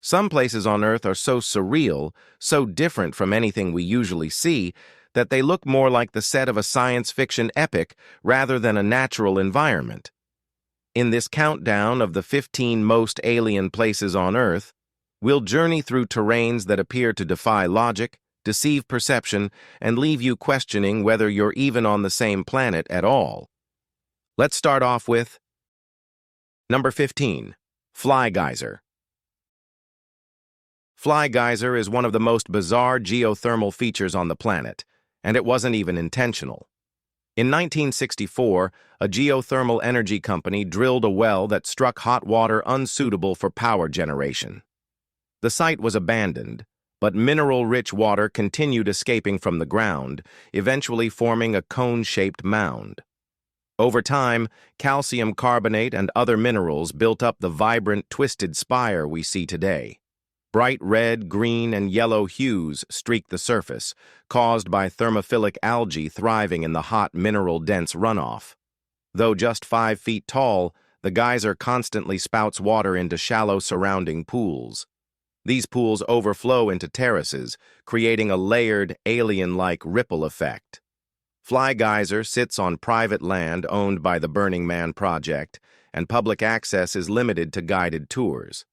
Some places on Earth are so surreal, so different from anything we usually see, that they look more like the set of a science fiction epic rather than a natural environment. In this countdown of the 15 most alien places on Earth, we'll journey through terrains that appear to defy logic, deceive perception, and leave you questioning whether you're even on the same planet at all. Let's start off with Number 15. Fly Geyser. Fly Geyser is one of the most bizarre geothermal features on the planet, and it wasn't even intentional. In 1964, a geothermal energy company drilled a well that struck hot water unsuitable for power generation. The site was abandoned, but mineral-rich water continued escaping from the ground, eventually forming a cone-shaped mound. Over time, calcium carbonate and other minerals built up the vibrant, twisted spire we see today. Bright red, green, and yellow hues streak the surface, caused by thermophilic algae thriving in the hot, mineral-dense runoff. Though just 5 feet tall, the geyser constantly spouts water into shallow surrounding pools. These pools overflow into terraces, creating a layered, alien-like ripple effect. Fly Geyser sits on private land owned by the Burning Man Project, and public access is limited to guided tours.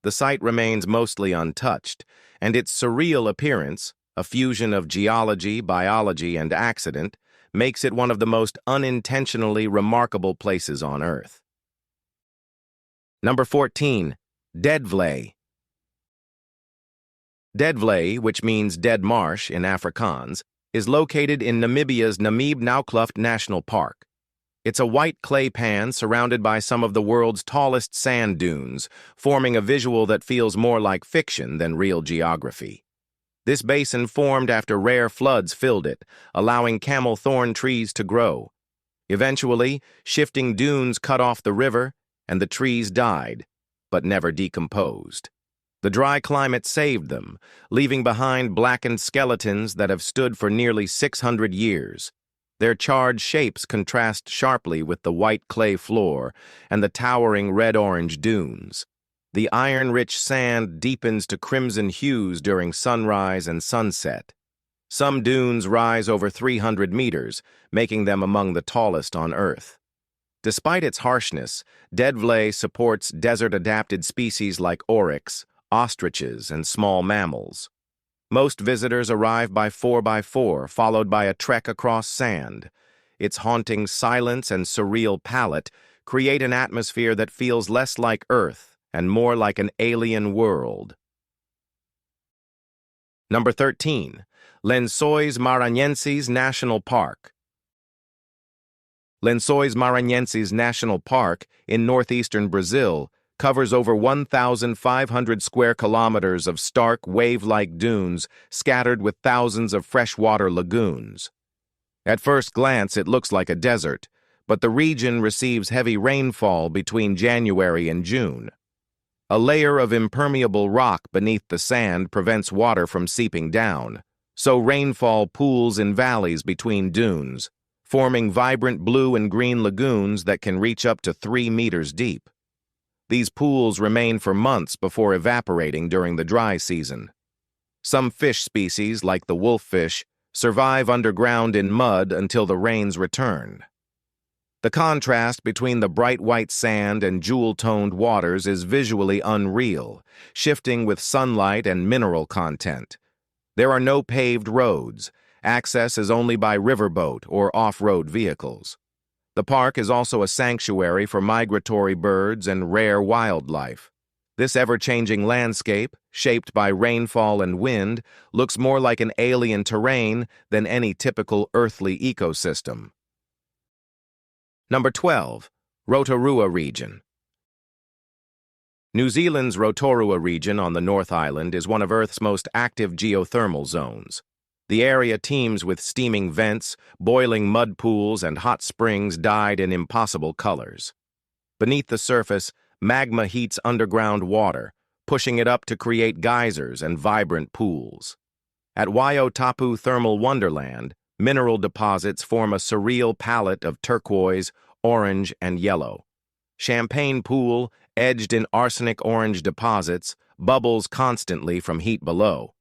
The site remains mostly untouched, and its surreal appearance, a fusion of geology, biology, and accident, makes it one of the most unintentionally remarkable places on Earth. Number 14. Deadvlei. Deadvlei, which means dead marsh in Afrikaans, is located in Namibia's Namib-Naukluft National Park. It's a white clay pan surrounded by some of the world's tallest sand dunes, forming a visual that feels more like fiction than real geography. This basin formed after rare floods filled it, allowing camel thorn trees to grow. Eventually, shifting dunes cut off the river, and the trees died, but never decomposed. The dry climate saved them, leaving behind blackened skeletons that have stood for nearly 600 years. Their charred shapes contrast sharply with the white clay floor and the towering red-orange dunes. The iron-rich sand deepens to crimson hues during sunrise and sunset. Some dunes rise over 300 meters, making them among the tallest on Earth. Despite its harshness, Deadvlei supports desert-adapted species like oryx, ostriches, and small mammals. Most visitors arrive by 4x4, followed by a trek across sand. Its haunting silence and surreal palette create an atmosphere that feels less like Earth and more like an alien world. Number 13. Lencois Maranhenses National Park. Lencois Maranhenses National Park in northeastern Brazil covers over 1,500 square kilometers of stark, wave-like dunes scattered with thousands of freshwater lagoons. At first glance, it looks like a desert, but the region receives heavy rainfall between January and June. A layer of impermeable rock beneath the sand prevents water from seeping down, so rainfall pools in valleys between dunes, forming vibrant blue and green lagoons that can reach up to 3 meters deep. These pools remain for months before evaporating during the dry season. Some fish species, like the wolffish, survive underground in mud until the rains return. The contrast between the bright white sand and jewel-toned waters is visually unreal, shifting with sunlight and mineral content. There are no paved roads. Access is only by riverboat or off-road vehicles. The park is also a sanctuary for migratory birds and rare wildlife. This ever-changing landscape, shaped by rainfall and wind, looks more like an alien terrain than any typical earthly ecosystem. Number 12. Rotorua Region. New Zealand's Rotorua region on the North Island is one of Earth's most active geothermal zones. The area teems with steaming vents, boiling mud pools, and hot springs dyed in impossible colors. Beneath the surface, magma heats underground water, pushing it up to create geysers and vibrant pools. At Waio Tapu Thermal Wonderland, mineral deposits form a surreal palette of turquoise, orange, and yellow. Champagne Pool, edged in arsenic-orange deposits, bubbles constantly from heat below.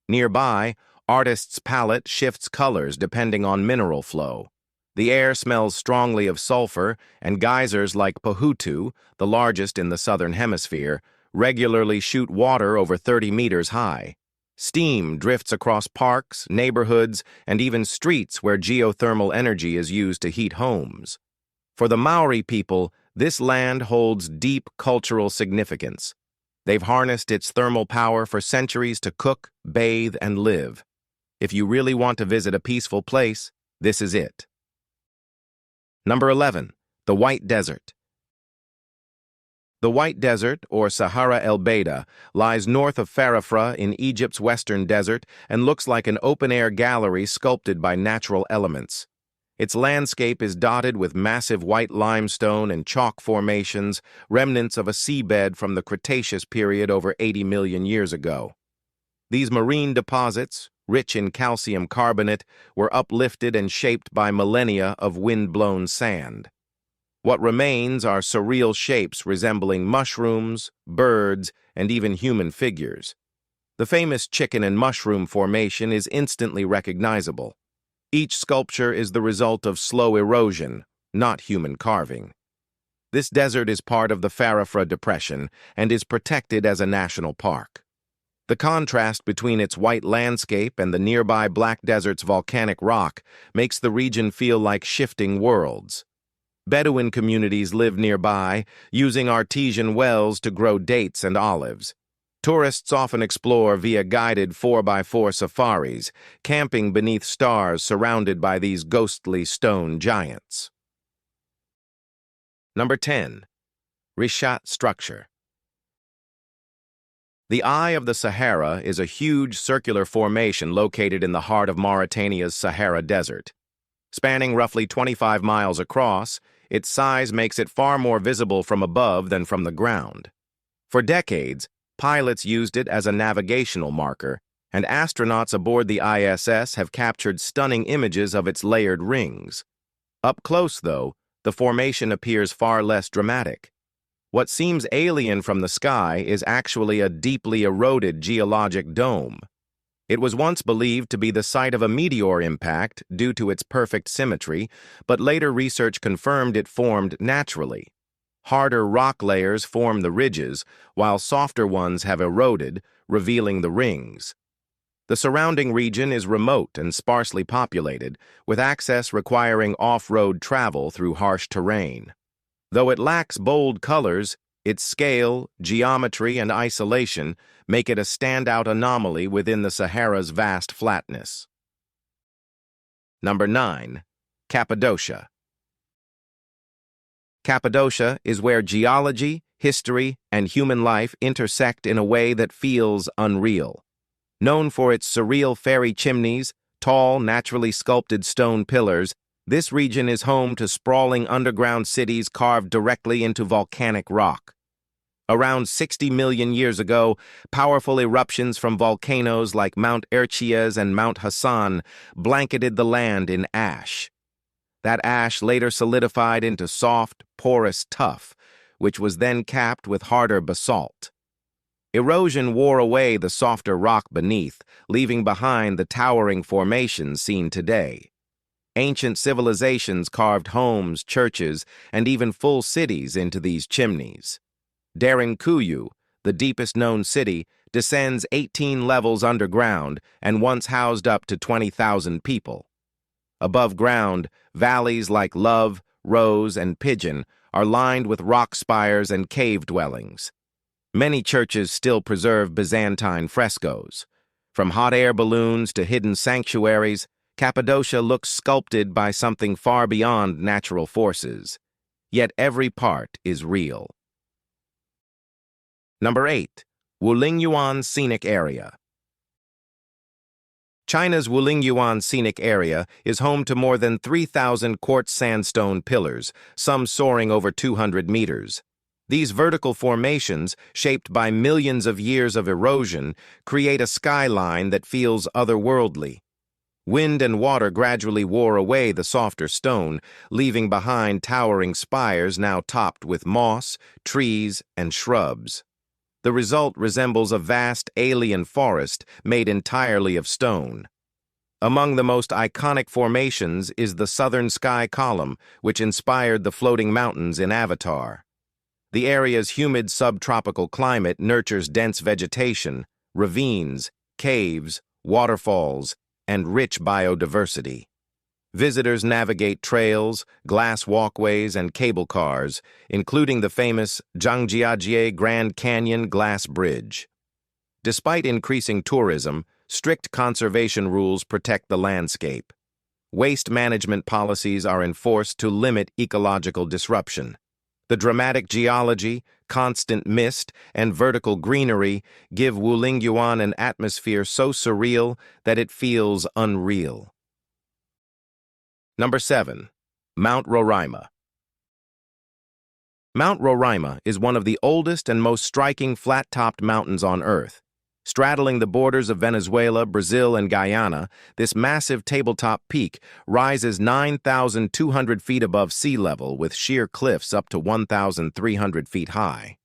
Nearby, artists' palette shifts colors depending on mineral flow. The air smells strongly of sulfur, and geysers like Pahutu, the largest in the southern hemisphere, regularly shoot water over 30 meters high. Steam drifts across parks, neighborhoods, and even streets where geothermal energy is used to heat homes. For the Maori people, this land holds deep cultural significance. They've harnessed its thermal power for centuries to cook, bathe, and live. If you really want to visit a peaceful place, this is it. Number 11. The White Desert. The White Desert, or Sahara El Beida, lies north of Farafra in Egypt's western desert and looks like an open-air gallery sculpted by natural elements. Its landscape is dotted with massive white limestone and chalk formations, remnants of a seabed from the Cretaceous period over 80 million years ago. These marine deposits, rich in calcium carbonate, were uplifted and shaped by millennia of wind-blown sand. What remains are surreal shapes resembling mushrooms, birds, and even human figures. The famous chicken and mushroom formation is instantly recognizable. Each sculpture is the result of slow erosion, not human carving. This desert is part of the Farafra Depression and is protected as a national park. The contrast between its white landscape and the nearby Black Desert's volcanic rock makes the region feel like shifting worlds. Bedouin communities live nearby, using artesian wells to grow dates and olives. Tourists often explore via guided 4x4 safaris, camping beneath stars surrounded by these ghostly stone giants. Number 10. Richat Structure. The Eye of the Sahara is a huge circular formation located in the heart of Mauritania's Sahara Desert. Spanning roughly 25 miles across, its size makes it far more visible from above than from the ground. For decades, pilots used it as a navigational marker, and astronauts aboard the ISS have captured stunning images of its layered rings. Up close, though, the formation appears far less dramatic. What seems alien from the sky is actually a deeply eroded geologic dome. It was once believed to be the site of a meteor impact due to its perfect symmetry, but later research confirmed it formed naturally. Harder rock layers form the ridges, while softer ones have eroded, revealing the rings. The surrounding region is remote and sparsely populated, with access requiring off-road travel through harsh terrain. Though it lacks bold colors, its scale, geometry, and isolation make it a standout anomaly within the Sahara's vast flatness. Number 9. Cappadocia. Cappadocia is where geology, history, and human life intersect in a way that feels unreal. Known for its surreal fairy chimneys, tall, naturally sculpted stone pillars, this region is home to sprawling underground cities carved directly into volcanic rock. Around 60 million years ago, powerful eruptions from volcanoes like Mount Erciyes and Mount Hassan blanketed the land in ash. That ash later solidified into soft, porous tuff, which was then capped with harder basalt. Erosion wore away the softer rock beneath, leaving behind the towering formations seen today. Ancient civilizations carved homes, churches, and even full cities into these chimneys. Derinkuyu, the deepest known city, descends 18 levels underground and once housed up to 20,000 people. Above ground, valleys like Love, Rose, and Pigeon are lined with rock spires and cave dwellings. Many churches still preserve Byzantine frescoes. From hot air balloons to hidden sanctuaries, Cappadocia looks sculpted by something far beyond natural forces. Yet every part is real. Number 8. Wulingyuan Scenic Area. China's Wulingyuan Scenic Area is home to more than 3,000 quartz sandstone pillars, some soaring over 200 meters. These vertical formations, shaped by millions of years of erosion, create a skyline that feels otherworldly. Wind and water gradually wore away the softer stone, leaving behind towering spires now topped with moss, trees, and shrubs. The result resembles a vast alien forest made entirely of stone. Among the most iconic formations is the southern sky column, which inspired the floating mountains in Avatar. The area's humid subtropical climate nurtures dense vegetation, ravines, caves, waterfalls, and rich biodiversity. Visitors navigate trails, glass walkways, and cable cars, including the famous Zhangye Grand Canyon Glass Bridge. Despite increasing tourism, strict conservation rules protect the landscape. Waste management policies are enforced to limit ecological disruption. The dramatic geology, constant mist, and vertical greenery give Wulingyuan an atmosphere so surreal that it feels unreal. Number 7. Mount Roraima. Mount Roraima is one of the oldest and most striking flat-topped mountains on Earth. Straddling the borders of Venezuela, Brazil, and Guyana, this massive tabletop peak rises 9,200 feet above sea level with sheer cliffs up to 1,300 feet high.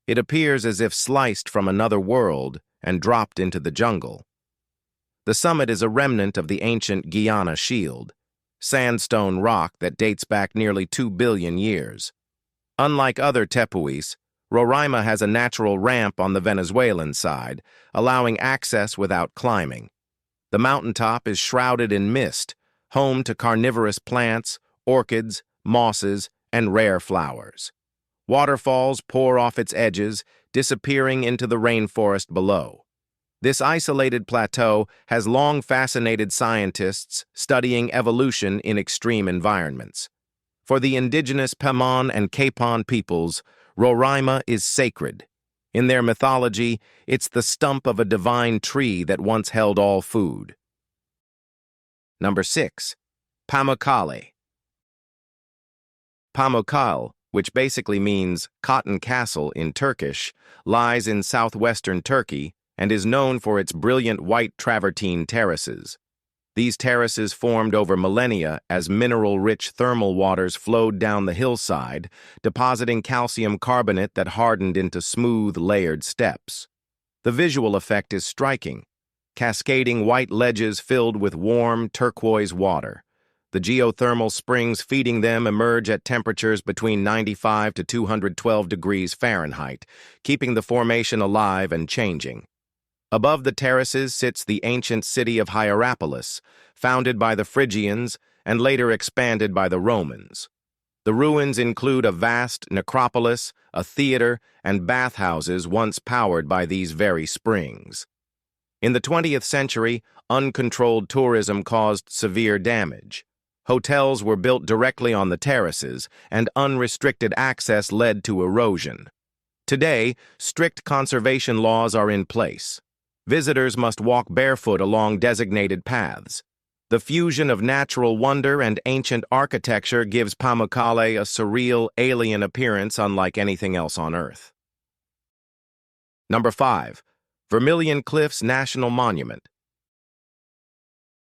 It appears as if sliced from another world and dropped into the jungle. The summit is a remnant of the ancient Guyana Shield, sandstone rock that dates back nearly 2 billion years. Unlike other tepuis, Roraima has a natural ramp on the Venezuelan side, allowing access without climbing. The mountaintop is shrouded in mist, home to carnivorous plants, orchids, mosses, and rare flowers. Waterfalls pour off its edges, disappearing into the rainforest below. This isolated plateau has long fascinated scientists studying evolution in extreme environments. For the indigenous Pemon and Capon peoples, Roraima is sacred. In their mythology, it's the stump of a divine tree that once held all food. Number 6. Pamukkale. Pamukkale, which basically means cotton castle in Turkish, lies in southwestern Turkey and is known for its brilliant white travertine terraces. These terraces formed over millennia as mineral-rich thermal waters flowed down the hillside, depositing calcium carbonate that hardened into smooth, layered steps. The visual effect is striking, cascading white ledges filled with warm, turquoise water. The geothermal springs feeding them emerge at temperatures between 95 to 212 degrees Fahrenheit, keeping the formation alive and changing. Above the terraces sits the ancient city of Hierapolis, founded by the Phrygians and later expanded by the Romans. The ruins include a vast necropolis, a theater, and bathhouses once powered by these very springs. In the 20th century, uncontrolled tourism caused severe damage. Hotels were built directly on the terraces, and unrestricted access led to erosion. Today, strict conservation laws are in place. Visitors must walk barefoot along designated paths. The fusion of natural wonder and ancient architecture gives Pamukkale a surreal, alien appearance unlike anything else on Earth. Number 5. Vermilion Cliffs National Monument.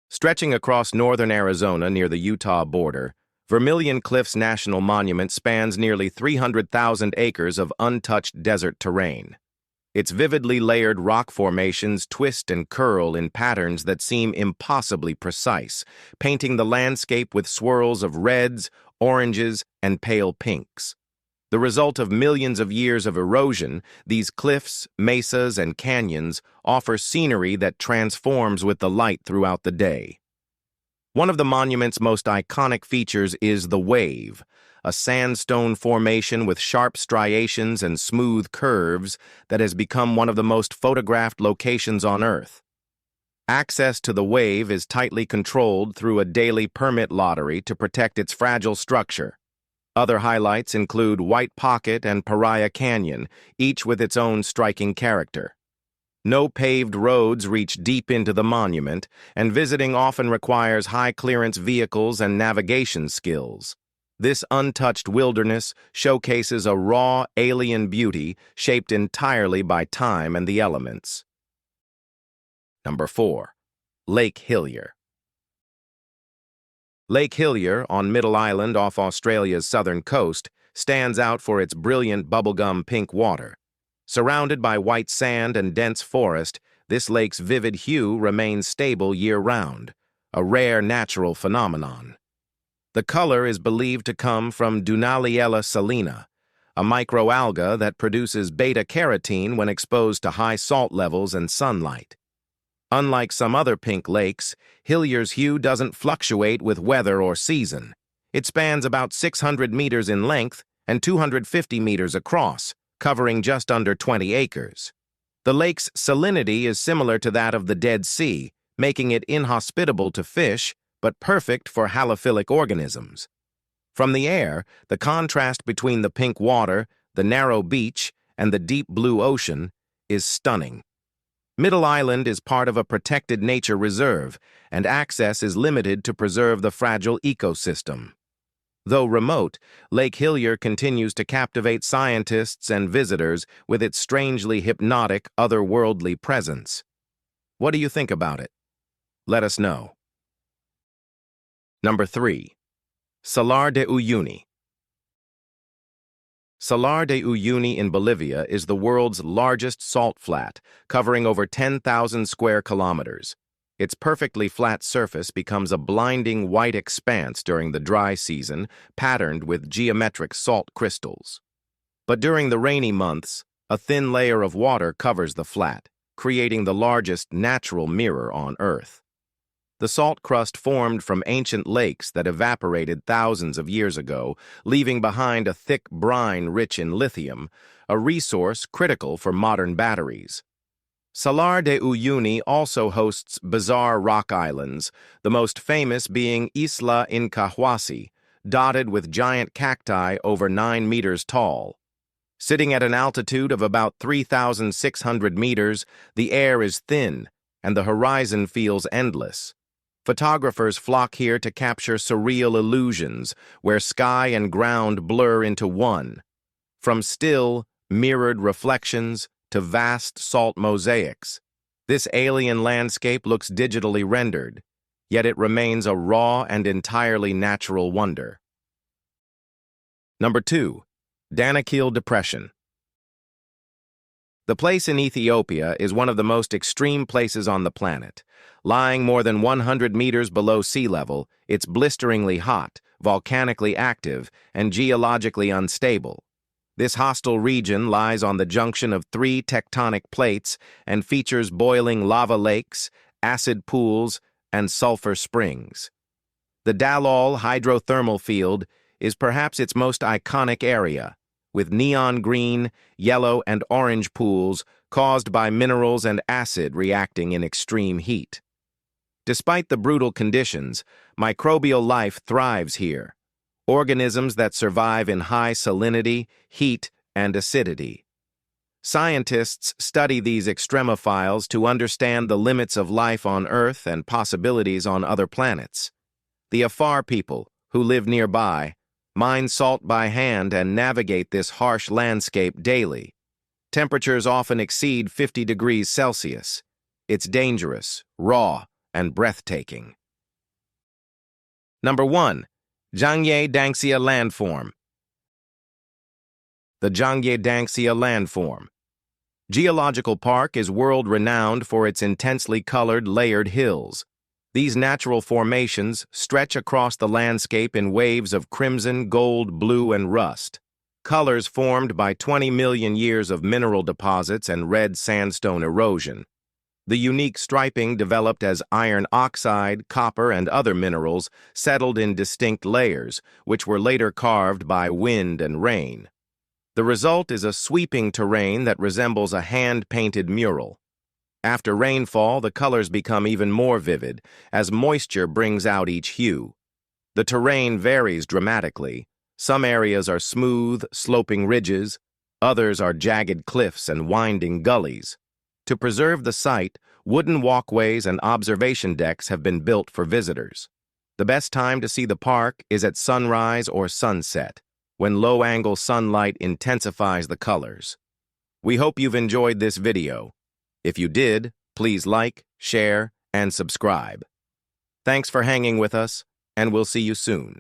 Stretching across northern Arizona near the Utah border, Vermilion Cliffs National Monument spans nearly 300,000 acres of untouched desert terrain. Its vividly layered rock formations twist and curl in patterns that seem impossibly precise, painting the landscape with swirls of reds, oranges, and pale pinks. The result of millions of years of erosion, these cliffs, mesas, and canyons offer scenery that transforms with the light throughout the day. One of the monument's most iconic features is the wave, a sandstone formation with sharp striations and smooth curves that has become one of the most photographed locations on Earth. Access to the wave is tightly controlled through a daily permit lottery to protect its fragile structure. Other highlights include White Pocket and Pariah Canyon, each with its own striking character. No paved roads reach deep into the monument, and visiting often requires high-clearance vehicles and navigation skills. This untouched wilderness showcases a raw, alien beauty shaped entirely by time and the elements. Number 4. Lake Hillier. Lake Hillier, on Middle Island off Australia's southern coast, stands out for its brilliant bubblegum pink water. Surrounded by white sand and dense forest, this lake's vivid hue remains stable year-round, a rare natural phenomenon. The color is believed to come from Dunaliella salina, a microalga that produces beta-carotene when exposed to high salt levels and sunlight. Unlike some other pink lakes, Hillier's hue doesn't fluctuate with weather or season. It spans about 600 meters in length and 250 meters across, covering just under 20 acres. The lake's salinity is similar to that of the Dead Sea, making it inhospitable to fish, but perfect for halophilic organisms. From the air, the contrast between the pink water, the narrow beach, and the deep blue ocean is stunning. Middle Island is part of a protected nature reserve, and access is limited to preserve the fragile ecosystem. Though remote, Lake Hillier continues to captivate scientists and visitors with its strangely hypnotic, otherworldly presence. What do you think about it? Let us know. Number 3. Salar de Uyuni. Salar de Uyuni in Bolivia is the world's largest salt flat, covering over 10,000 square kilometers. Its perfectly flat surface becomes a blinding white expanse during the dry season, patterned with geometric salt crystals. But during the rainy months, a thin layer of water covers the flat, creating the largest natural mirror on Earth. The salt crust formed from ancient lakes that evaporated thousands of years ago, leaving behind a thick brine rich in lithium, a resource critical for modern batteries. Salar de Uyuni also hosts bizarre rock islands, the most famous being Isla Incahuasi, dotted with giant cacti over 9 meters tall. Sitting at an altitude of about 3,600 meters, the air is thin, and the horizon feels endless. Photographers flock here to capture surreal illusions, where sky and ground blur into one. From still, mirrored reflections to vast salt mosaics, this alien landscape looks digitally rendered, yet it remains a raw and entirely natural wonder. Number 2. Danakil Depression. The place in Ethiopia is one of the most extreme places on the planet. Lying more than 100 meters below sea level, it's blisteringly hot, volcanically active, and geologically unstable. This hostile region lies on the junction of 3 tectonic plates and features boiling lava lakes, acid pools, and sulfur springs. The Dalol hydrothermal field is perhaps its most iconic area, with neon green, yellow, and orange pools caused by minerals and acid reacting in extreme heat. Despite the brutal conditions, microbial life thrives here, organisms that survive in high salinity, heat, and acidity. Scientists study these extremophiles to understand the limits of life on Earth and possibilities on other planets. The Afar people, who live nearby, mine salt by hand and navigate this harsh landscape daily. Temperatures often exceed 50 degrees Celsius. It's dangerous, raw, and breathtaking. Number 1. Zhangye Danxia landform. The Zhangye Danxia landform. Geological Park is world-renowned for its intensely colored, layered hills. These natural formations stretch across the landscape in waves of crimson, gold, blue, and rust, colors formed by 20 million years of mineral deposits and red sandstone erosion. The unique striping developed as iron oxide, copper, and other minerals settled in distinct layers, which were later carved by wind and rain. The result is a sweeping terrain that resembles a hand-painted mural. After rainfall, the colors become even more vivid, as moisture brings out each hue. The terrain varies dramatically. Some areas are smooth, sloping ridges. Others are jagged cliffs and winding gullies. To preserve the site, wooden walkways and observation decks have been built for visitors. The best time to see the park is at sunrise or sunset, when low-angle sunlight intensifies the colors. We hope you've enjoyed this video. If you did, please like, share, and subscribe. Thanks for hanging with us, and we'll see you soon.